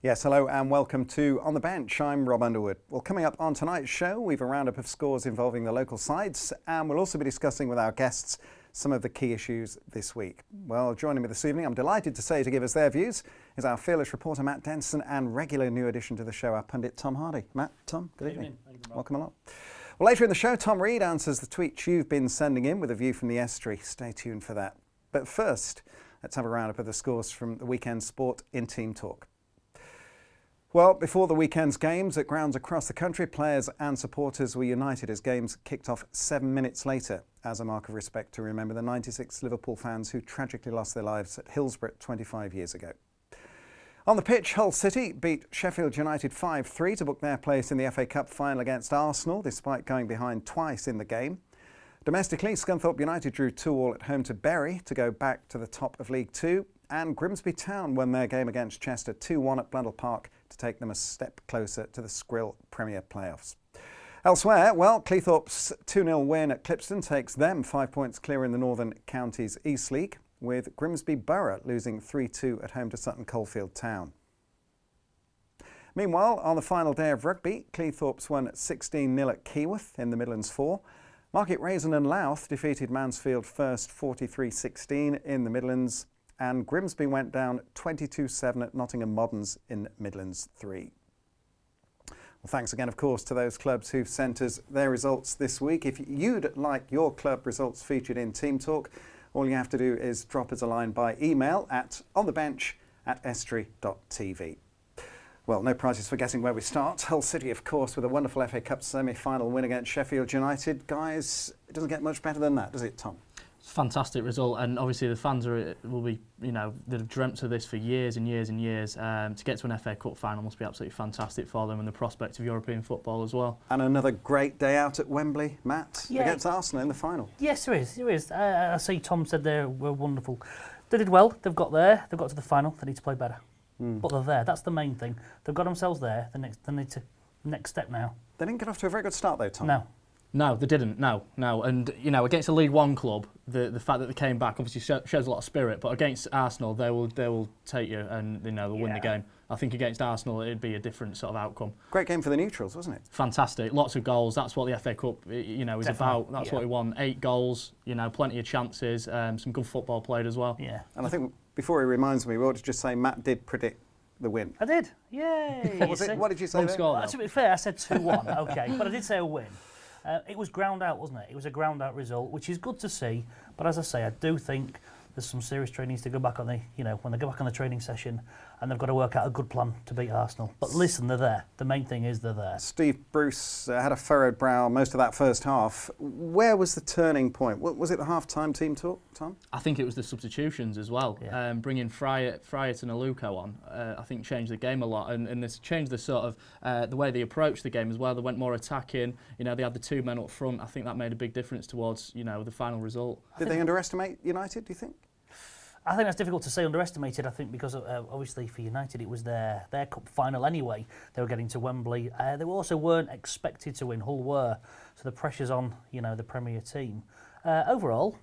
Yes, hello and welcome to On the Bench. I'm Rob Underwood. Well, coming up on tonight's show, we've a roundup of scores involving the local sides, and we'll also be discussing with our guests some of the key issues this week. Well, joining me this evening, I'm delighted to say, to give us their views, is our fearless reporter Matt Denson and regular new addition to the show, our pundit Tom Hardy. Matt, Tom, good evening. Welcome along. Well, later in the show, Tom Reed answers the tweets you've been sending in with a view from the estuary. Stay tuned for that. But first, let's have a roundup of the scores from the weekend sport in Team Talk. Well, before the weekend's games at grounds across the country, players and supporters were united as games kicked off 7 minutes later as a mark of respect to remember the 96 Liverpool fans who tragically lost their lives at Hillsborough 25 years ago. On the pitch, Hull City beat Sheffield United 5-3 to book their place in the FA Cup final against Arsenal, despite going behind twice in the game. Domestically, Scunthorpe United drew 2-2 at home to Bury to go back to the top of League Two, and Grimsby Town won their game against Chester 2-1 at Blundell Park to take them a step closer to the Skrill Premier playoffs. Elsewhere, well, Cleethorpes' 2-0 win at Clipston takes them 5 points clear in the Northern Counties East League, with Grimsby Borough losing 3-2 at home to Sutton Coldfield Town. Meanwhile, on the final day of rugby, Cleethorpes won 16-0 at Keyworth in the Midlands 4. Market Raisin and Louth defeated Mansfield First 43-16 in the Midlands, and Grimsby went down 22-7 at Nottingham Moderns in Midlands 3. Well, thanks again, of course, to those clubs who've sent us their results this week. If you'd like your club results featured in Team Talk, all you have to do is drop us a line by email at onthebench@estuary.tv. Well, no prizes for guessing where we start. Hull City, of course, with a wonderful FA Cup semi-final win against Sheffield United. Guys, it doesn't get much better than that, does it, Tom? It's a fantastic result, and obviously the fans will be, that have dreamt of this for years and years and years. To get to an FA Cup final must be absolutely fantastic for them, and the prospect of European football as well. And another great day out at Wembley, Matt, against Arsenal in the final. Yes, there is. There is. I see Tom said they were wonderful. They did well. They've got there. They've got to the final. They need to play better. But they're there. That's the main thing. They've got themselves there. They need to next step now. They didn't get off to a very good start, though, Tom. No, they didn't. No. And against a League One club, the fact that they came back obviously shows a lot of spirit. But against Arsenal, they will take you and they'll win the game. I think against Arsenal, it'd be a different sort of outcome. Great game for the neutrals, wasn't it? Fantastic. Lots of goals. That's what the FA Cup is Definitely. about. That's what we want. 8 goals. Plenty of chances. Some good football played as well. Yeah. And I think before he reminds me, we ought to just say Matt did predict the win. I did. Yay. What did you say? Score, to be fair, I said 2-1. Okay, but I did say a win. It was ground out, wasn't it? It was a ground out result, which is good to see. But as I say, I do think there's some serious trainings to go back on the, when they go back on the training session, and they've got to work out a good plan to beat Arsenal. But listen, they're there. The main thing is they're there. Steve Bruce had a furrowed brow most of that first half. Where was the turning point? Was it the half-time team talk, Tom? I think it was the substitutions as well. Yeah. Bringing Fryatt and Aluko on, I think changed the game a lot, and this changed the sort of the way they approached the game as well. They went more attacking. They had the 2 men up front. I think that made a big difference towards the final result. Did they underestimate United, do you think? I think that's difficult to say underestimated. I think because obviously for United it was their cup final anyway. They were getting to Wembley. They also weren't expected to win. Hull were, so the pressure's on the Premier team. Overall,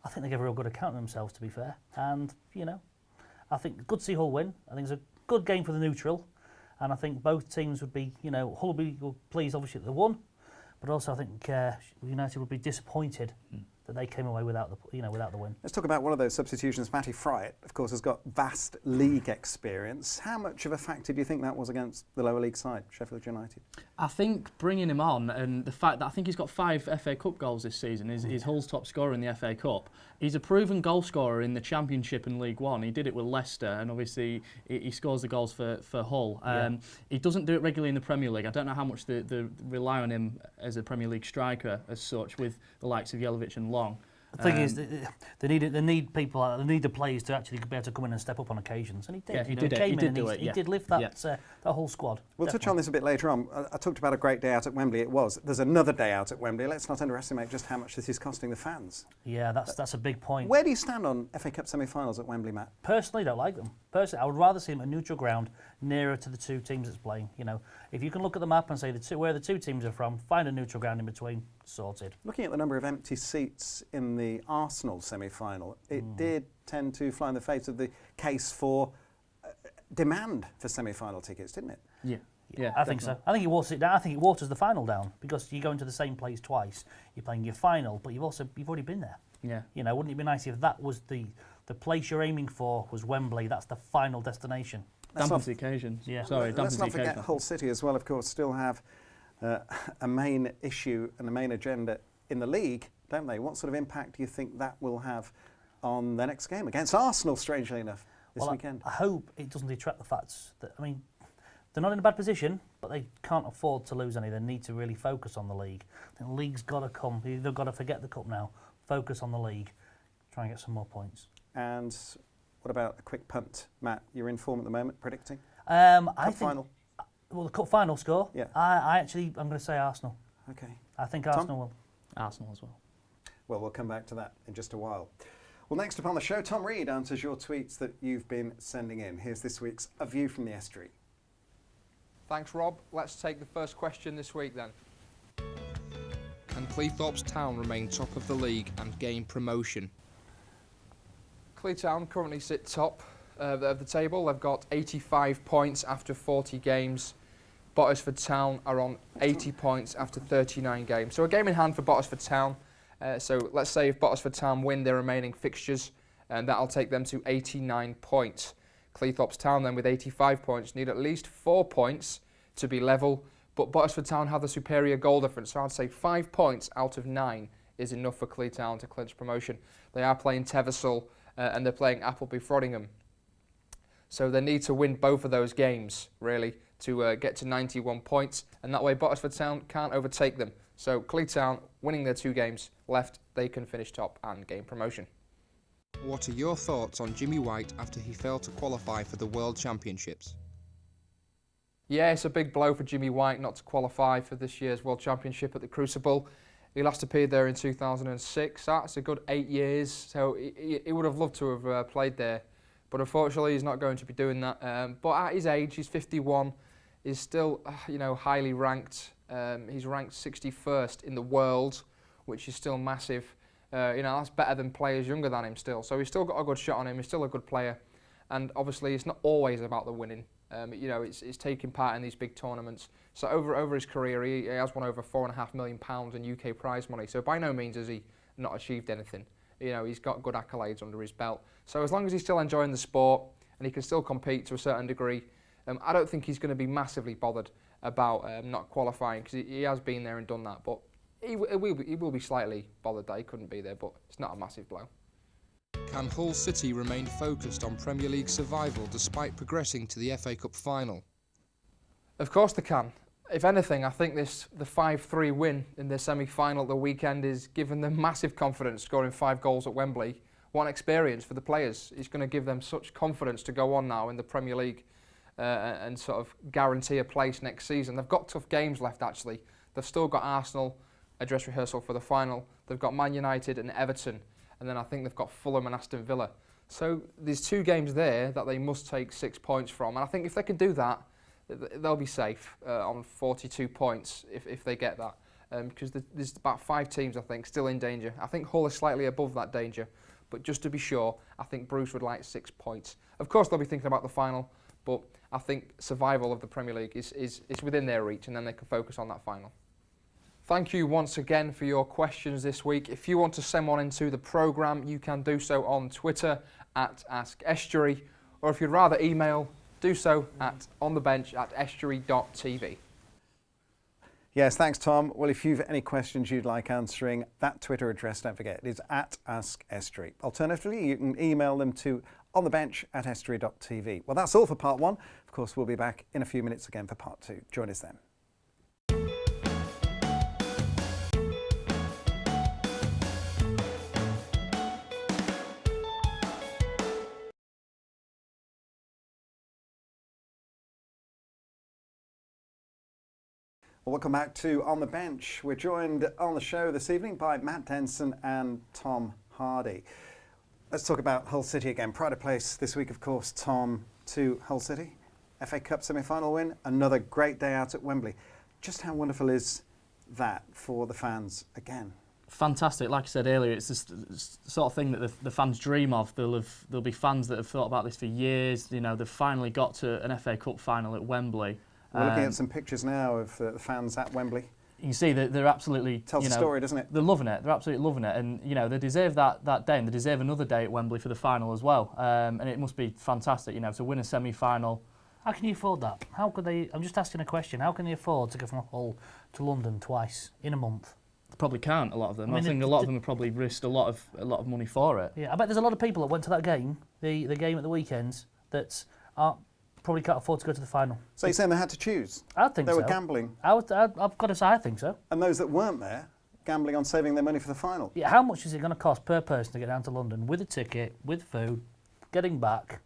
I think they gave a real good account of themselves, to be fair. And I think good to see Hull win. I think it's a good game for the neutral, and I think both teams would be Hull would be pleased obviously that they won, but also I think United would be disappointed that they came away without the win. Let's talk about one of those substitutions. Matty Fryatt, of course, has got vast league experience. How much of a factor do you think that was against the lower league side, Sheffield United? I think bringing him on, and the fact that I think he's got 5 FA Cup goals this season, he's Hull's top scorer in the FA Cup. He's a proven goal scorer in the Championship and League One. He did it with Leicester, and obviously he scores the goals for Hull. He doesn't do it regularly in the Premier League. I don't know how much they rely on him as a Premier League striker as such, with the likes of Yelovich and Long. The thing is, they need people. They need the players to actually be able to come in and step up on occasions, and he did. Yeah, he did lift that whole squad. We'll touch on this a bit later on. I talked about a great day out at Wembley. It was. There's another day out at Wembley. Let's not underestimate just how much this is costing the fans. Yeah, that's a big point. Where do you stand on FA Cup semi-finals at Wembley, Matt? Personally, don't like them. Personally, I would rather see them at neutral ground, nearer to the two teams that's playing. If you can look at the map and say where the two teams are from, find a neutral ground in between, sorted. Looking at the number of empty seats in the Arsenal semi-final, it did tend to fly in the face of the case for demand for semi-final tickets, didn't it? Yeah. Yeah, I think so. I think it waters it down. I think it waters the final down because you go into the same place twice. You're playing your final, but you've already been there. Yeah. You know, wouldn't it be nice if that was the place you're aiming for was Wembley? That's the final destination. Dampens the occasions. Yeah. Sorry, Let's dampens not the forget occasion. Hull City as well, of course, still have a main issue and a main agenda in the league, don't they? What sort of impact do you think that will have on the next game against Arsenal, strangely enough, this weekend? I hope it doesn't detract the facts that, I mean, they're not in a bad position, but they can't afford to lose any. They need to really focus on the league. I think the league's got to come. They've got to forget the cup now. Focus on the league. Try and get some more points. And what about a quick punt? Matt, you're in form at the moment, predicting? Cup final. Well, the cup final score? Yeah. I'm going to say Arsenal. Okay. I think Tom? Arsenal will. Arsenal as well. Well, we'll come back to that in just a while. Well, next up on the show, Tom Reed answers your tweets that you've been sending in. Here's this week's A View from the Estuary. Thanks, Rob. Let's take the first question this week then. Can Cleethorpes Town remain top of the league and gain promotion? Cleetown currently sit top of the table. They've got 85 points after 40 games. Bottisford Town are on 80 points after 39 games. So a game in hand for Bottisford Town. So let's say if Bottisford Town win their remaining fixtures, and that'll take them to 89 points. Cleethorpes Town then with 85 points need at least 4 points to be level, but Bottisford Town have the superior goal difference, so I'd say 5 points out of 9 is enough for Cleetown to clinch promotion. They are playing Teversall and they're playing Appleby Frodingham, so they need to win both of those games really to get to 91 points, and that way Bottisford Town can't overtake them. So Cleetown winning their 2 games left, they can finish top and gain promotion. What are your thoughts on Jimmy White after he failed to qualify for the World Championships? Yeah, it's a big blow for Jimmy White not to qualify for this year's World Championship at the Crucible. He last appeared there in 2006. That's a good 8 years, so he would have loved to have played there. But unfortunately, he's not going to be doing that. But at his age, he's 51, he's still highly ranked. He's ranked 61st in the world, which is still massive. That's better than players younger than him still. So he's still got a good shot on him. He's still a good player. And obviously, it's not always about the winning. It's taking part in these big tournaments. So over his career, he has won over £4.5 million in UK prize money. So by no means has he not achieved anything. He's got good accolades under his belt. So as long as he's still enjoying the sport and he can still compete to a certain degree, I don't think he's going to be massively bothered about not qualifying, because he has been there and done that. But he will be slightly bothered that he couldn't be there, but it's not a massive blow. Can Hull City remain focused on Premier League survival despite progressing to the FA Cup final? Of course they can. If anything, I think the 5-3 win in the semi-final at the weekend is giving them massive confidence, scoring 5 goals at Wembley. What an experience for the players. It's going to give them such confidence to go on now in the Premier League and sort of guarantee a place next season. They've got tough games left, actually. They've still got Arsenal, a dress rehearsal for the final. They've got Man United and Everton. And then I think they've got Fulham and Aston Villa. So there's 2 games there that they must take 6 points from. And I think if they can do that, they'll be safe on 42 points if they get that. Because there's about 5 teams, I think, still in danger. I think Hull is slightly above that danger. But just to be sure, I think Bruce would like 6 points. Of course, they'll be thinking about the final, but I think survival of the Premier League is within their reach, and then they can focus on that final. Thank you once again for your questions this week. If you want to send one into the programme, you can do so on Twitter at AskEstuary, or if you'd rather email, do so at onthebench@estuary.tv. Yes, thanks, Tom. Well, if you've any questions you'd like answering, that Twitter address, don't forget, is at AskEstuary. Alternatively, you can email them to onthebench@estuary.tv. Well, that's all for part 1. Of course, we'll be back in a few minutes again for part 2. Join us then. Well, welcome back to On the Bench. We're joined on the show this evening by Matt Denson and Tom Hardy. Let's talk about Hull City again. Pride of place this week, of course, Tom, to Hull City. FA Cup semi-final win, another great day out at Wembley. Just how wonderful is that for the fans again? Fantastic. Like I said earlier, it's the sort of thing that the fans dream of. There'll be fans that have thought about this for years. You know, they've finally got to an FA Cup final at Wembley. We're looking at some pictures now of the fans at Wembley. You can see that they're absolutely... Tells a story, doesn't it? They're loving it. They're absolutely loving it. And, you know, they deserve that day, and they deserve another day at Wembley for the final as well. And it must be fantastic, you know, to win a semi-final. How can you afford that? How could they... I'm just asking a question. How can they afford to go from Hull to London twice in a month? They probably can't, a lot of them. I mean, I think a lot of them have probably risked a lot of money for it. Yeah, I bet there's a lot of people that went to that game, the game at the weekend, that probably can't afford to go to the final. So you're saying they had to choose? I think so. They were gambling? I've got to say, I think so. And those that weren't there, gambling on saving their money for the final? Yeah, how much is it going to cost per person to get down to London with a ticket, with food, getting back?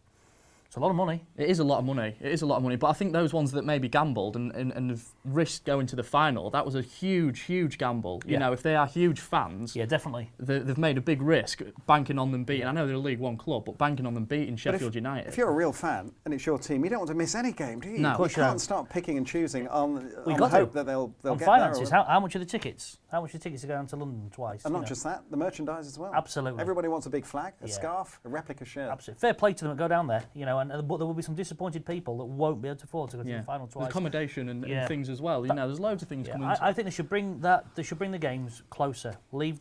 It's a lot of money. It is a lot of money. It is a lot of money. But I think those ones that maybe gambled and have risked going to the final, that was a huge, huge gamble. You know, if they are huge fans, yeah, definitely, they've made a big risk banking on them beating. I know they're a League One club, but banking on them beating Sheffield United. If you're a real fan and it's your team, you don't want to miss any game, do you? No. You can't start picking and choosing on got hope that they'll on get finances. there. How much are the tickets? How much are the tickets to go down to London twice? And not just that, the merchandise as well. Absolutely. Everybody wants a big flag, a scarf, a replica shirt. Absolutely. Fair play to them that go down there, you know, but there will be some disappointed people that won't be able to afford to go to the final twice. There's accommodation and things as well. You know, there's loads of things coming into I think they should bring the games closer. We'll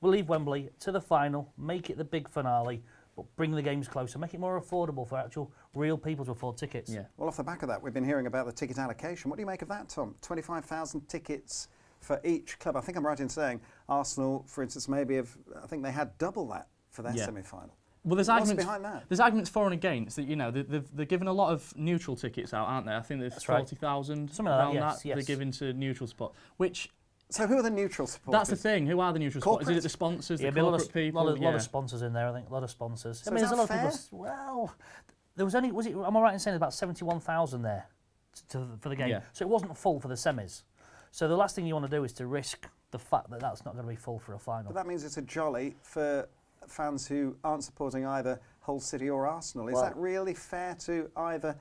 leave Wembley to the final, make it the big finale, but bring the games closer, make it more affordable for actual real people to afford tickets. Yeah. Well, off the back of that, we've been hearing about the ticket allocation. What do you make of that, Tom? 25,000 tickets for each club. I think I'm right in saying Arsenal, for instance, I think they had double that for their semi-final. Well, there's What's arguments behind that? There's arguments for and against that. You know, they're giving a lot of neutral tickets out, aren't they? I think there's 40,000 something like around that. Yes. They're giving to neutral support. Which So who are the neutral supporters? that's the thing. Who are the neutral supporters? Is it the sponsors, the corporate people? A lot of sponsors in there. I think a lot of sponsors. So I mean, is there's a that lot of people. Well, there was only am I right in saying about 71,000 there for the game? Yeah. So it wasn't full for the semis. So the last thing you want to do is to risk the fact that that's not going to be full for a final. But that means it's a jolly for fans who aren't supporting either Hull City or Arsenal. Is that really fair to either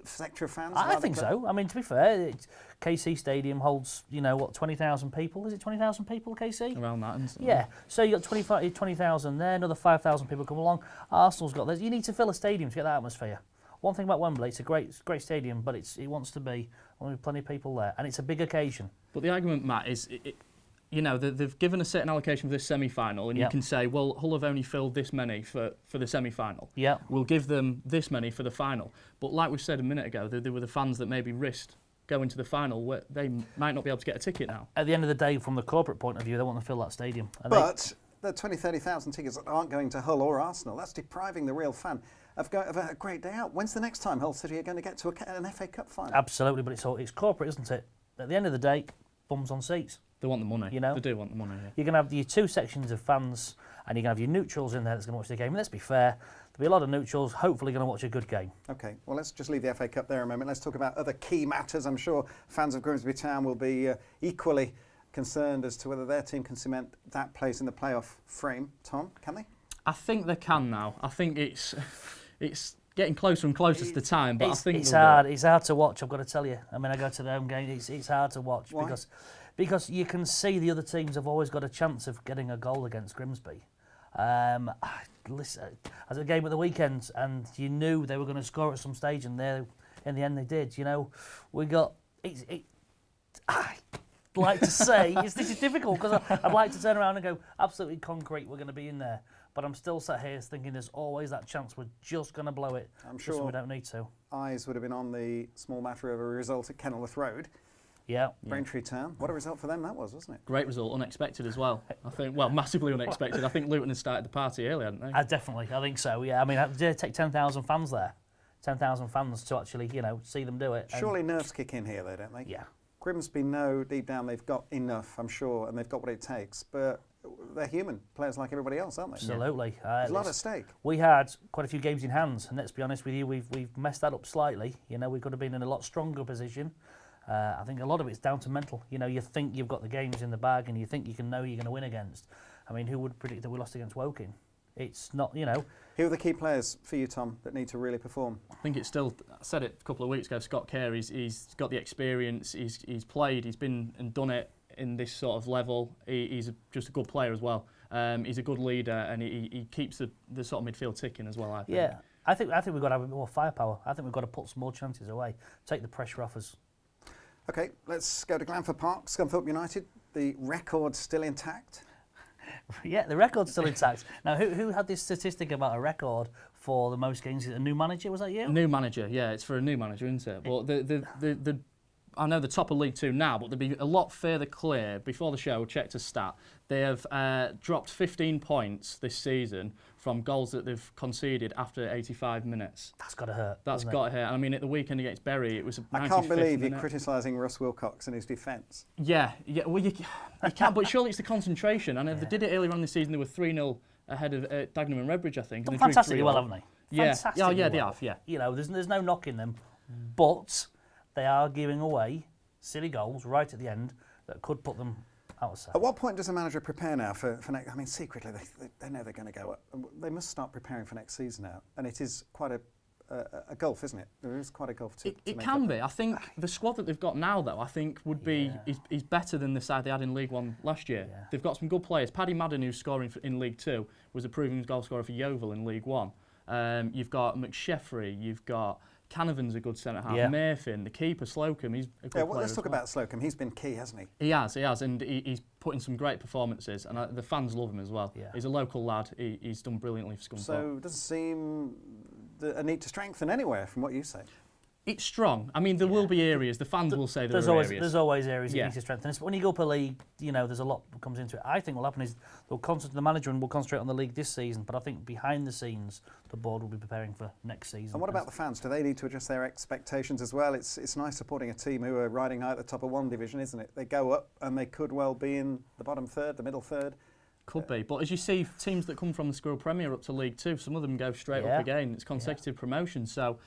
sector of fans? I think so. I mean, to be fair, KC Stadium holds, 20,000 people. Is it 20,000 people, KC? Around that. Yeah. So you got 20,000 there, another 5,000 people come along. Arsenal's got this. You need to fill a stadium to get that atmosphere. One thing about Wembley, it's a great stadium, but it wants to be only plenty of people there, and it's a big occasion. But the argument, Matt, is they've given a certain allocation for this semi-final, and you can say, well, Hull have only filled this many for the semi-final. Yeah. We'll give them this many for the final. But like we said a minute ago, there were the fans that maybe risked going to the final where they might not be able to get a ticket now. At the end of the day, from the corporate point of view, they want to fill that stadium. But the 20,000, 30,000 tickets that aren't going to Hull or Arsenal, that's depriving the real fan of a great day out. When's the next time Hull City are going to get to an FA Cup final? Absolutely, but it's corporate, isn't it? At the end of the day, bums on seats. They want the money. They do want the money, yeah. You're going to have your two sections of fans, and you're going to have your neutrals in there that's going to watch the game. And let's be fair, there'll be a lot of neutrals hopefully going to watch a good game. OK, well, let's just leave the FA Cup there a moment. Let's talk about other key matters. I'm sure fans of Grimsby Town will be equally concerned as to whether their team can cement that place in the playoff frame. Tom, can they? I think they can now. I think it's getting closer and closer to the time, but I think it's hard. It's hard to watch, I've got to tell you. I mean, I go to the home game, it's hard to watch. Why? Because you can see the other teams have always got a chance of getting a goal against Grimsby. Listen, as a game at the weekend, and you knew they were going to score at some stage, and in the end they did. We got. I'd like to say this is difficult because I'd like to turn around and go absolutely concrete. We're going to be in there, but I'm still sat here thinking there's always that chance we're just going to blow it. I'm sure we don't need to. Eyes would have been on the small matter of a result at Kenilworth Road. Yeah. Braintree Town. What a result for them that was, wasn't it? Great result, unexpected as well. I think, well, massively unexpected. I think Luton had started the party early, hadn't they? Definitely, I think so. Yeah, I mean, did take 10,000 fans there, 10,000 fans to actually, see them do it. Surely nerves kick in here, though, don't they? Yeah. Grimsby know deep down they've got enough, I'm sure, and they've got what it takes. But they're human players like everybody else, aren't they? Absolutely. There's a lot at stake. We had quite a few games in hands, and let's be honest with you, we've messed that up slightly. We could have been in a lot stronger position. I think a lot of it's down to mental. You think you've got the games in the bag, and you think you can know you're going to win against. I mean, who would predict that we lost against Woking? It's not, Who are the key players for you, Tom, that need to really perform? I think it's still, I said it a couple of weeks ago, Scott Kerr, he's got the experience, he's played, he's been and done it in this sort of level. He's just a good player as well. He's a good leader, and he keeps the sort of midfield ticking as well, I think. Yeah, I think we've got to have a bit more firepower. I think we've got to put some more chances away, take the pressure off us. OK, let's go to Glanford Park, Scunthorpe United. The record's still intact. Yeah, the record's still intact. Now, who had this statistic about a record for the most games? A new manager, was that you? New manager, yeah, it's for a new manager, isn't it? But I know the top of League Two now, but they'll be a lot further clear. Before the show, checked a stat. They have dropped 15 points this season from goals that they've conceded after 85 minutes. That's got to hurt. That's got to hurt. I mean, at the weekend against Bury, it was a 95th I can't believe you're minute. criticising Russ Wilcox and his defence. Yeah. Well, you can't, but surely it's the concentration. And they did it earlier on this season. They were 3-0 ahead of Dagenham and Redbridge, I think. Done fantastically well, haven't they? Yeah. Fantastically Yeah, they well. have, yeah. You know, there's no knocking them, but they are giving away silly goals right at the end that could put them out of sight. At what point does a manager prepare now for next? I mean, secretly they know they're going to go up. They must start preparing for next season now, and it is quite a gulf, isn't it? There is quite a gulf to It make can up. be. I think the squad that they've got now, though, I think would be is better than the side they had in League One last year. Yeah. They've got some good players. Paddy Madden, who's scoring in League Two, was a proven goal scorer for Yeovil in League One. You've got McSheffrey, you've got Canavan's a good centre half. Yeah. Murphin, the keeper Slocum, he's a good player. Let's talk as well. about Slocum. He's been key, hasn't he? He has, and he's put in some great performances, and the fans love him as well. Yeah. He's a local lad. He's done brilliantly for Scunthorpe. So it doesn't seem a need to strengthen anywhere from what you say. It's strong. I mean, there will be areas. The fans will say there are areas. There's always areas that Yeah. need to strengthen. But when you go up a league, you know, there's a lot that comes into it. I think what'll happen is the manager will concentrate on the league this season, but I think behind the scenes, the board will be preparing for next season. And what about the fans? Do they need to adjust their expectations as well? It's nice supporting a team who are riding high at the top of one division, isn't it? They go up and they could well be in the bottom third, the middle third. Could be, but as you see, teams that come from the Squirrel Premier up to League Two, some of them go straight Yeah. up again. It's consecutive promotion, so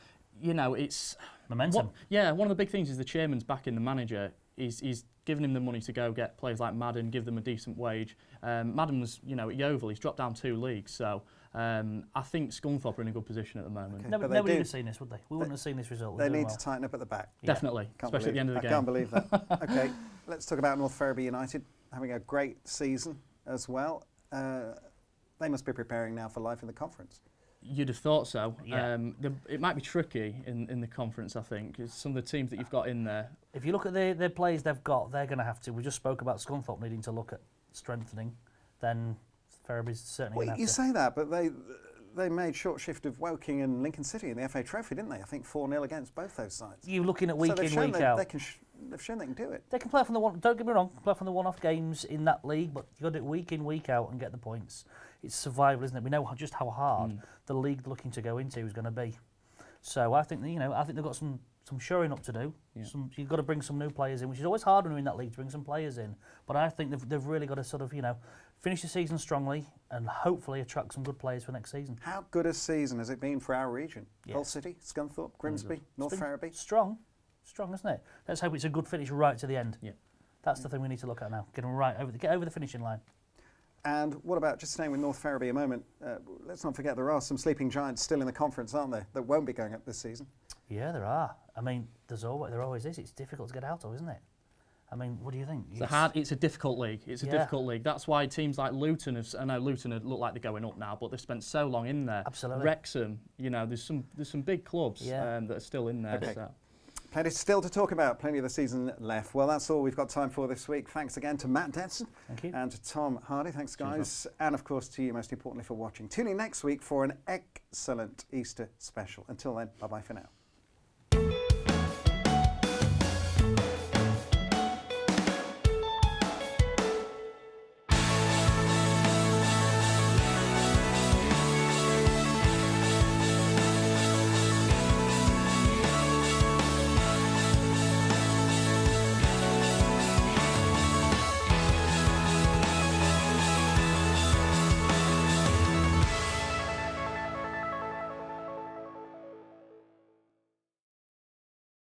you know it's Momentum. One of the big things is the chairman's backing the manager. He's giving him the money to go get players like Madden, give them a decent wage. Madden was, at Yeovil. He's dropped down 2 leagues, so I think Scunthorpe are in a good position at the moment. Okay. Nobody But they would do- have seen this, would they? We wouldn't have seen this result. They need to tighten up at the back. Definitely, Can't especially at the end of the I game. can't believe that. OK, let's talk about North Ferriby United having a great season as well. They must be preparing now for life in the conference. You'd have thought so. Yeah. It might be tricky in the conference, I think, 'cause some of the teams that you've got in there. If you look at the players they've got, they're going to have to. We just spoke about Scunthorpe needing to look at strengthening. Then Ferriby's certainly going to Well, have you to. say that, but they made short shift of Woking and Lincoln City in the FA Trophy, didn't they? I think 4-0 against both those sides. You're looking at So week they've in, shown week they, out. they've shown they can do it. They can play from the one. Don't get me wrong, play from the one-off games in that league, but you got to do it week in, week out, and get the points. It's survival, isn't it? We know just how hard the league looking to go into is going to be. So I think I think they've got some shoring up to do. Yeah. You've got to bring some new players in, which is always hard when you're in that league to bring some players in. But I think they've really got to sort of finish the season strongly and hopefully attract some good players for next season. How good a season has it been for our region? Yeah. Hull City, Scunthorpe, Grimsby, North It's been Ferriby. strong, isn't it? Let's hope it's a good finish right to the end. Yeah. That's the thing we need to look at now. Get over the finishing line. And what about, just staying with North Ferriby a moment, let's not forget there are some sleeping giants still in the conference, aren't there, that won't be going up this season? Yeah, there are. I mean, there always is. It's difficult to get out of, isn't it? I mean, what do you think? It's a difficult league. It's a difficult league. That's why teams like Luton I know Luton look like they're going up now, but they've spent so long in there. Absolutely. Wrexham, there's some big clubs that are still in there. Okay. So. Plenty still to talk about, plenty of the season left. Well, that's all we've got time for this week. Thanks again to Matt Denson Thank you. and to Tom Hardy. Thanks, guys. And, of course, to you, most importantly, for watching. Tune in next week for an excellent Easter special. Until then, bye-bye for now.